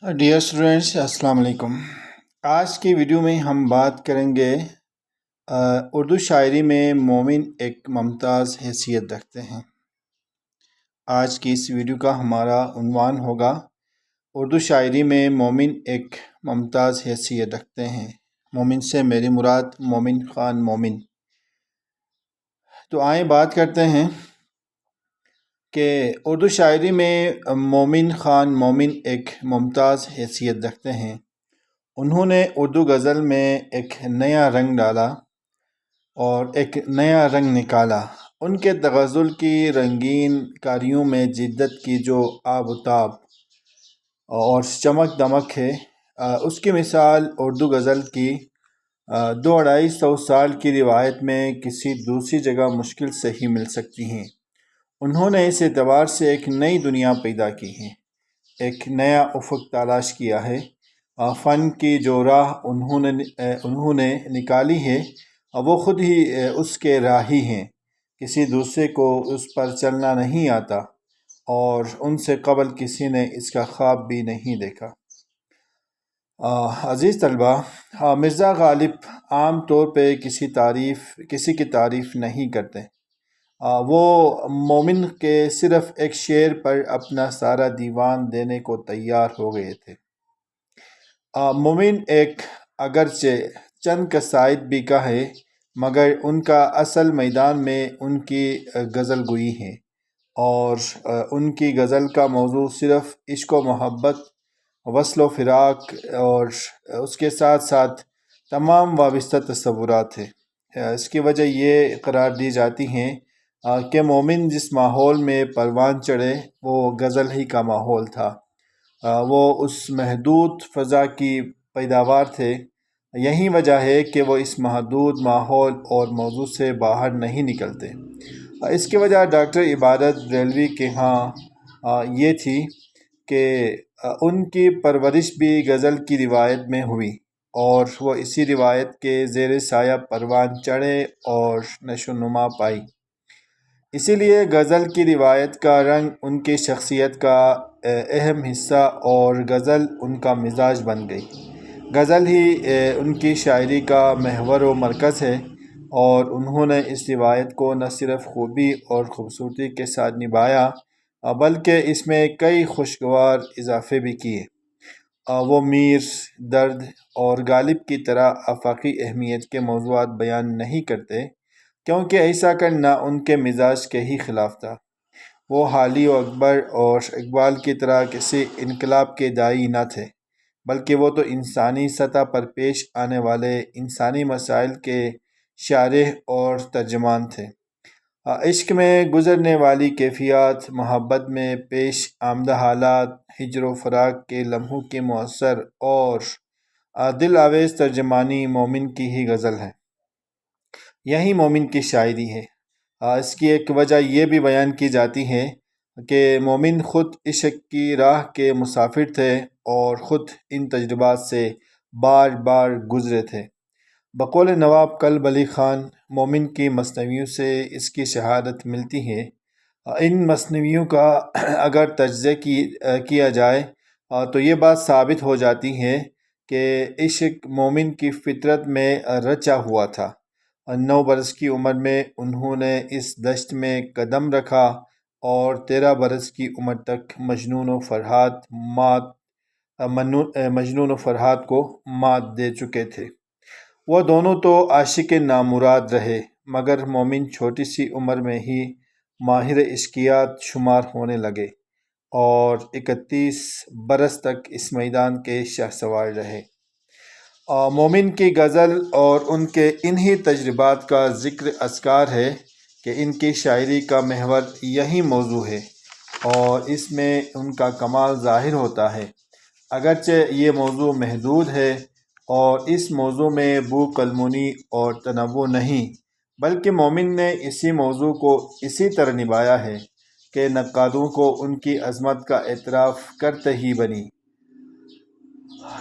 Dear students السلام علیکم۔ آج کی ویڈیو میں ہم بات کریں گے اردو شاعری میں مومن ایک ممتاز حیثیت رکھتے ہیں۔ آج کی اس ویڈیو کا ہمارا عنوان ہوگا اردو شاعری میں مومن ایک ممتاز حیثیت رکھتے ہیں۔ مومن سے میری مراد مومن خان مومن۔ تو آئیں بات کرتے ہیں کہ اردو شاعری میں مومن خان مومن ایک ممتاز حیثیت رکھتے ہیں۔ انہوں نے اردو غزل میں ایک نیا رنگ ڈالا اور ایک نیا رنگ نکالا۔ ان کے تغزل کی رنگین کاریوں میں جدت کی جو آب و تاب اور چمک دمک ہے، اس کی مثال اردو غزل کی 200-250 سال کی روایت میں کسی دوسری جگہ مشکل سے ہی مل سکتی ہیں۔ انہوں نے اس اعتبار سے ایک نئی دنیا پیدا کی ہے، ایک نیا افق تلاش کیا ہے۔ فن کی جو راہ انہوں نے نکالی ہے، وہ خود ہی اس کے راہی ہیں۔ کسی دوسرے کو اس پر چلنا نہیں آتا اور ان سے قبل کسی نے اس کا خواب بھی نہیں دیکھا۔ عزیز طلبہ، مرزا غالب عام طور پہ کسی کی تعریف نہیں کرتے۔ وہ مومن کے صرف ایک شعر پر اپنا سارا دیوان دینے کو تیار ہو گئے تھے۔ مومن ایک اگرچہ چند قصائد بھی کا ہے، مگر ان کا اصل میدان میں ان کی غزل گوئی ہے، اور ان کی غزل کا موضوع صرف عشق و محبت، وصل و فراق اور اس کے ساتھ ساتھ تمام وابستہ تصورات ہے۔ اس کی وجہ یہ قرار دی جاتی ہیں کہ مومن جس ماحول میں پروان چڑھے وہ غزل ہی کا ماحول تھا۔ وہ اس محدود فضا کی پیداوار تھے۔ یہی وجہ ہے کہ وہ اس محدود ماحول اور موضوع سے باہر نہیں نکلتے۔ اس کی وجہ ڈاکٹر عبادت بریلوی کے ہاں یہ تھی کہ ان کی پرورش بھی غزل کی روایت میں ہوئی اور وہ اسی روایت کے زیر سایہ پروان چڑھے اور نشو و نما پائی۔ اسی لیے غزل کی روایت کا رنگ ان کی شخصیت کا اہم حصہ اور غزل ان کا مزاج بن گئی۔ غزل ہی ان کی شاعری کا محور و مرکز ہے، اور انہوں نے اس روایت کو نہ صرف خوبی اور خوبصورتی کے ساتھ نبھایا بلکہ اس میں کئی خوشگوار اضافے بھی کیے۔ وہ میر، درد اور غالب کی طرح آفاقی اہمیت کے موضوعات بیان نہیں کرتے، کیونکہ ایسا کرنا ان کے مزاج کے ہی خلاف تھا۔ وہ حالی و اکبر اور اقبال کی طرح کسی انقلاب کے داعی نہ تھے، بلکہ وہ تو انسانی سطح پر پیش آنے والے انسانی مسائل کے شارح اور ترجمان تھے۔ عشق میں گزرنے والی کیفیات، محبت میں پیش آمدہ حالات، ہجر و فراق کے لمحوں کی مؤثر اور دل آویز ترجمانی مومن کی ہی غزل ہے۔ یہی مومن کی شاعری ہے۔ اس کی ایک وجہ یہ بھی بیان کی جاتی ہے کہ مومن خود عشق کی راہ کے مسافر تھے اور خود ان تجربات سے بار بار گزرے تھے۔ بقول نواب کلب علی خان، مومن کی مثنویوں سے اس کی شہادت ملتی ہے۔ ان مثنویوں کا اگر تجزیہ کیا جائے تو یہ بات ثابت ہو جاتی ہے کہ عشق مومن کی فطرت میں رچا ہوا تھا۔ 9 برس کی عمر میں انہوں نے اس دشت میں قدم رکھا اور 13 برس کی عمر تک مجنون و فرحات کو مات دے چکے تھے۔ وہ دونوں تو عاشق نامراد رہے، مگر مومن چھوٹی سی عمر میں ہی ماہر عشقیات شمار ہونے لگے اور 31 برس تک اس میدان کے شہسوار رہے۔ مومن کی غزل اور ان کے انہی تجربات کا ذکر اذکار ہے کہ ان کی شاعری کا محور یہی موضوع ہے اور اس میں ان کا کمال ظاہر ہوتا ہے۔ اگرچہ یہ موضوع محدود ہے اور اس موضوع میں بو قلمونی اور تنوع نہیں، بلکہ مومن نے اسی موضوع کو اسی طرح نبھایا ہے کہ نقادوں کو ان کی عظمت کا اعتراف کرتے ہی بنی۔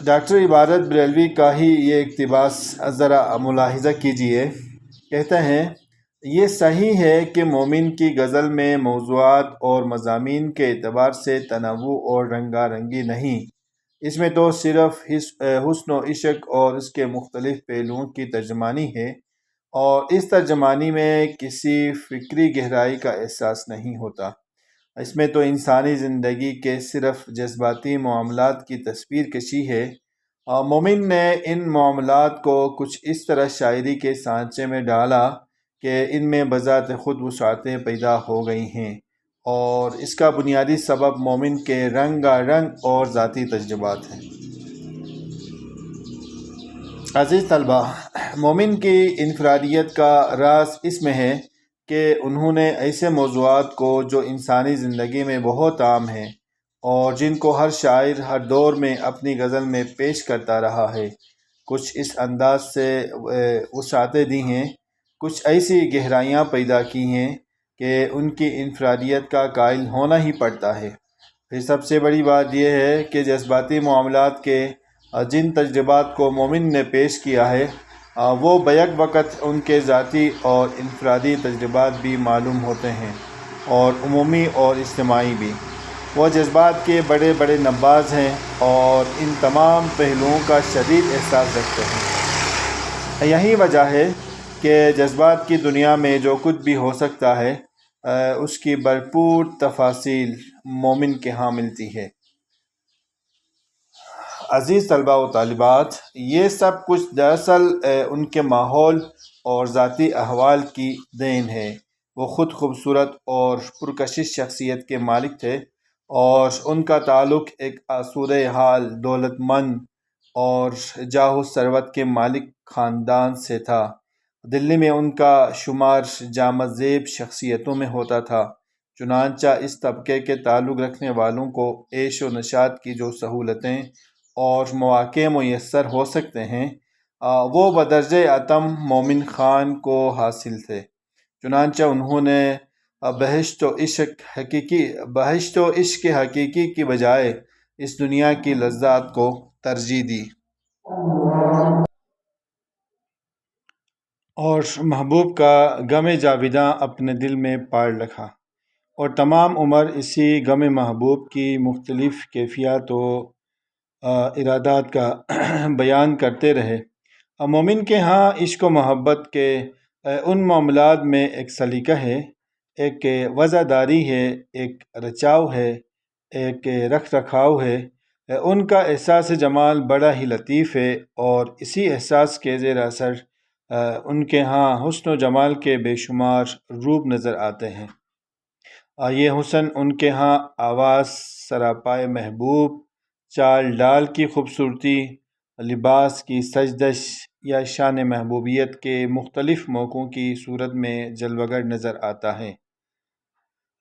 ڈاکٹر عبادت بریلوی کا ہی یہ اقتباس ذرا ملاحظہ کیجئے۔ کہتے ہیں، یہ صحیح ہے کہ مومن کی غزل میں موضوعات اور مضامین کے اعتبار سے تنوع اور رنگا رنگی نہیں، اس میں تو صرف حسن و عشق اور اس کے مختلف پہلوؤں کی ترجمانی ہے، اور اس ترجمانی میں کسی فکری گہرائی کا احساس نہیں ہوتا۔ اس میں تو انسانی زندگی کے صرف جذباتی معاملات کی تصویر کشی ہے۔ مومن نے ان معاملات کو کچھ اس طرح شاعری کے سانچے میں ڈالا کہ ان میں بذات خود وسعتیں پیدا ہو گئی ہیں، اور اس کا بنیادی سبب مومن کے رنگا رنگ اور ذاتی تجربات ہیں۔ عزیز طلبہ، مومن کی انفرادیت کا راز اس میں ہے کہ انہوں نے ایسے موضوعات کو جو انسانی زندگی میں بہت عام ہیں اور جن کو ہر شاعر ہر دور میں اپنی غزل میں پیش کرتا رہا ہے، کچھ اس انداز سے وسعتیں دی ہیں، کچھ ایسی گہرائیاں پیدا کی ہیں کہ ان کی انفرادیت کا قائل ہونا ہی پڑتا ہے۔ پھر سب سے بڑی بات یہ ہے کہ جذباتی معاملات کے جن تجربات کو مومن نے پیش کیا ہے، وہ بیک وقت ان کے ذاتی اور انفرادی تجربات بھی معلوم ہوتے ہیں، اور عمومی اور اجتماعی بھی۔ وہ جذبات کے بڑے بڑے نباز ہیں اور ان تمام پہلوؤں کا شدید احساس رکھتے ہیں۔ یہی وجہ ہے کہ جذبات کی دنیا میں جو کچھ بھی ہو سکتا ہے، اس کی بھرپور تفاصیل مومن کے ہاں ملتی ہے۔ عزیز طلبہ و طالبات، یہ سب کچھ دراصل ان کے ماحول اور ذاتی احوال کی دین ہے۔ وہ خود خوبصورت اور پرکشش شخصیت کے مالک تھے، اور ان کا تعلق ایک آسودہ حال، دولت مند اور جاہ و ثروت کے مالک خاندان سے تھا۔ دلی میں ان کا شمار جامع زیب شخصیتوں میں ہوتا تھا، چنانچہ اس طبقے کے تعلق رکھنے والوں کو عیش و نشاط کی جو سہولتیں اور مواقع میسر ہو سکتے ہیں، وہ بدرجہ اتم مومن خان کو حاصل تھے۔ چنانچہ انہوں نے بہشت و عشق حقیقی کی بجائے اس دنیا کی لذات کو ترجیح دی، اور محبوب کا غم جاویداں اپنے دل میں پال رکھا، اور تمام عمر اسی غم محبوب کی مختلف کیفیات و ارادات کا بیان کرتے رہے۔ مومن کے ہاں عشق و محبت کے ان معاملات میں ایک سلیقہ ہے، ایک وزاداری ہے، ایک رچاؤ ہے، ایک رکھ رکھاؤ ہے۔ ان کا احساس جمال بڑا ہی لطیف ہے، اور اسی احساس کے زیر اثر ان کے ہاں حسن و جمال کے بے شمار روپ نظر آتے ہیں۔ یہ حسن ان کے ہاں آواز سراپائے محبوب، چال ڈال کی خوبصورتی، لباس کی سجدش یا شان محبوبیت کے مختلف موقعوں کی صورت میں جلوگر نظر آتا ہے۔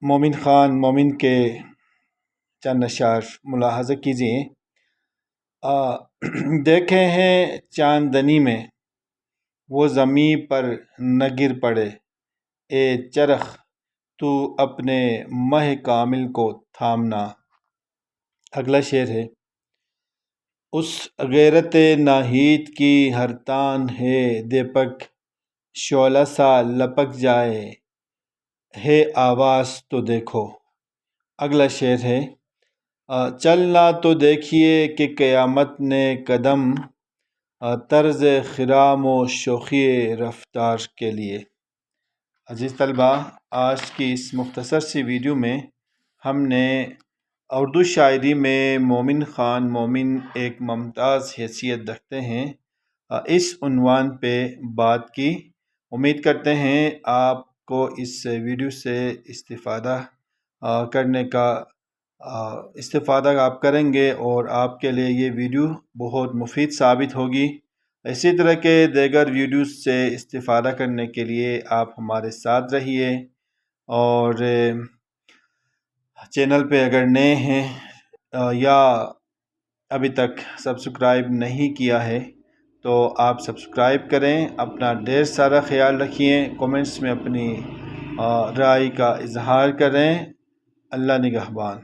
مومن خان مومن کے چند اشعار ملاحظہ کیجیے۔ دیکھے ہیں چاندنی میں وہ زمیں پر نہ گر پڑے، اے چرخ تو اپنے مہ کامل کو تھامنا۔ اگلا شعر ہے: اس غیرت ناہید کی ہر تان ہے دیپک، شعلہ سا لپک جائے ہے آواز تو دیکھو۔ اگلا شعر ہے: چلنا تو دیکھیے کہ قیامت نے قدم، طرز خرام و شوخی رفتار کے لیے۔ عزیز طلبہ، آج کی اس مختصر سی ویڈیو میں ہم نے اردو شاعری میں مومن خان مومن ایک ممتاز حیثیت رکھتے ہیں، اس عنوان پہ بات کی۔ امید کرتے ہیں آپ کو اس ویڈیو سے استفادہ آپ کریں گے، اور آپ کے لیے یہ ویڈیو بہت مفید ثابت ہوگی۔ اسی طرح کے دیگر ویڈیوز سے استفادہ کرنے کے لیے آپ ہمارے ساتھ رہیے، اور چینل پہ اگر نئے ہیں یا ابھی تک سبسکرائب نہیں کیا ہے تو آپ سبسکرائب کریں۔ اپنا ڈھیر سارا خیال رکھیں، کومنٹس میں اپنی رائے کا اظہار کریں۔ اللہ نگہبان۔